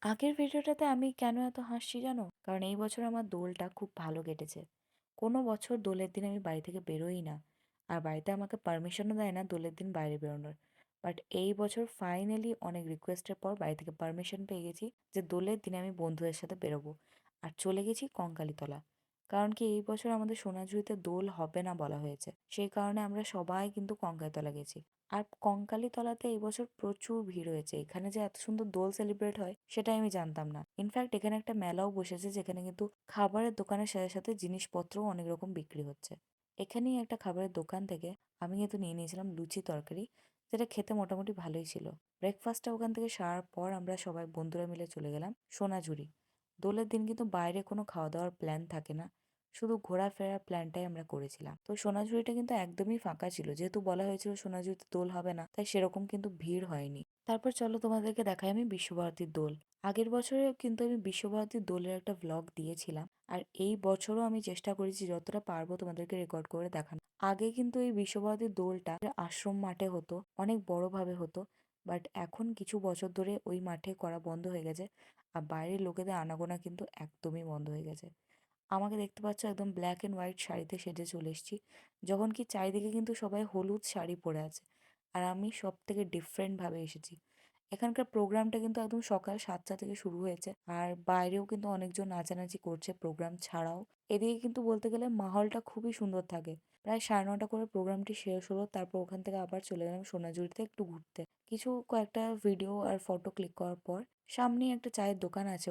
আগের ভিডিওটাতে আমি কেন এত হাসছি জানো? কারণ এই বছর আমার দোলটা খুব ভালো কেটেছে। কোনো বছর দোলের দিন আমি বাড়ি থেকে বেরোই না। আর বাড়িতে আমাকে পারমিশনও দেয় না দোলের দিন বাইরে বেরোনোর। বাট এই বছর ফাইনালি অনেক রিকোয়েস্টের পর বাড়ি থেকে পারমিশন পেয়ে গেছি যে দোলের দিনে আমি বন্ধুদের সাথে বেরোবো। আর চলে গেছি কঙ্কালীতলা। কারণ কি এই বছর আমাদের সোনাঝুরিতে দোল হবে না বলা হয়েছে। সেই কারণে আমরা সবাই কিন্তু কঙ্কালীতলা গেছি। আর কঙ্কালীতলাতে এই বছর প্রচুর ভিড় হয়েছে। এখানে যে এত সুন্দর দোল সেলিব্রেট হয় সেটাই আমি জানতাম না। ইনফ্যাক্ট এখানে একটা মেলাও বসেছে যেখানে কিন্তু খাবারের দোকানের সাথে সাথে জিনিসপত্রও অনেক রকম বিক্রি হচ্ছে। এখানেই একটা খাবারের দোকান থেকে আমি কিন্তু নিয়ে নিয়েছিলাম লুচি তরকারি, যেটা খেতে মোটামুটি ভালোই ছিল। ব্রেকফাস্টটা ওখান থেকে সারার পর আমরা সবাই বন্ধুরা মিলে চলে গেলাম সোনাঝুরি। দোলের দিন কিন্তু বাইরে কোনো খাওয়া দাওয়ার প্ল্যান থাকে না, শুধু ঘোরাফেরার প্ল্যানটাই আমরা করেছিলাম। তো সোনাঝুরিটা কিন্তু একদমই ফাঁকা ছিল, যেহেতু বলা হয়েছিল সোনাঝুরিতে দোল হবে না, তাই সেরকম কিন্তু ভিড় হয়নি। তারপর চলো তোমাদেরকে দেখাই আমি বিশ্বভারতীর দোল। আগের বছরেও কিন্তু আমি বিশ্বভারতীর দোলের একটা ভ্লগ দিয়েছিলাম। আর এই বছরও আমি চেষ্টা করেছি যতটা পারবো তোমাদেরকে রেকর্ড করে দেখানো। আগে কিন্তু এই বিশ্বভারতীর দোলটা আশ্রম মাঠে হতো, অনেক বড়ভাবে হতো। বাট এখন কিছু বছর ধরে ওই মাঠে করা বন্ধ হয়ে গেছে। আর বাইরের লোকেদের আনাগোনা কিন্তু একদমই বন্ধ হয়ে গেছে। আমাকে দেখতে পাচ্ছ একদম ব্ল্যাক অ্যান্ড হোয়াইট শাড়িতে সেজে চলে এসেছি, যখন কি চারিদিকে কিন্তু সবাই হলুদ শাড়ি পরে আছে। আর আমি সব থেকে ডিফারেন্টভাবে এসেছি। এখানকার প্রোগ্রামটা কিন্তু একদম সকাল 7টা থেকে শুরু হয়েছে। আর বাইরেও কিন্তু অনেকজন নাচানাচি করছে প্রোগ্রাম ছাড়াও। এদিকে কিন্তু বলতে গেলে মাহলটা খুবই সুন্দর থাকে। প্রায় 9:30 করে প্রোগ্রামটি শেষ হলো, তারপর ওখান থেকে আবার চলে গেলাম সোনাঝুরিতে একটু ঘুরতে। কয়েকটা ভিডিও আর ফটো ক্লিক করার পর সামনেই একটা চায়ের দোকান আছে,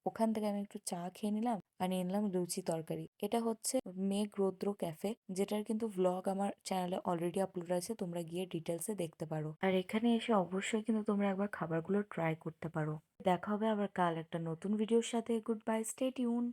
ওখান থেকে আমি একটু চা খেয়ে নিলাম আর নিয়ে নিলাম লুচি তরকারি। এটা হচ্ছে মেঘ রৌদ্র ক্যাফে, যেটার কিন্তু ভ্লগ আমার চ্যানেলে অলরেডি আপলোড আছে, তোমরা গিয়ে ডিটেলসে দেখতে পারো। আর এখানে এসে অবশ্যই কিন্তু তোমরা একবার খাবারগুলো ট্রাই করতে পারো। দেখা হবে আবার কাল একটা নতুন ভিডিওর সাথে। Good bye, stay tuned.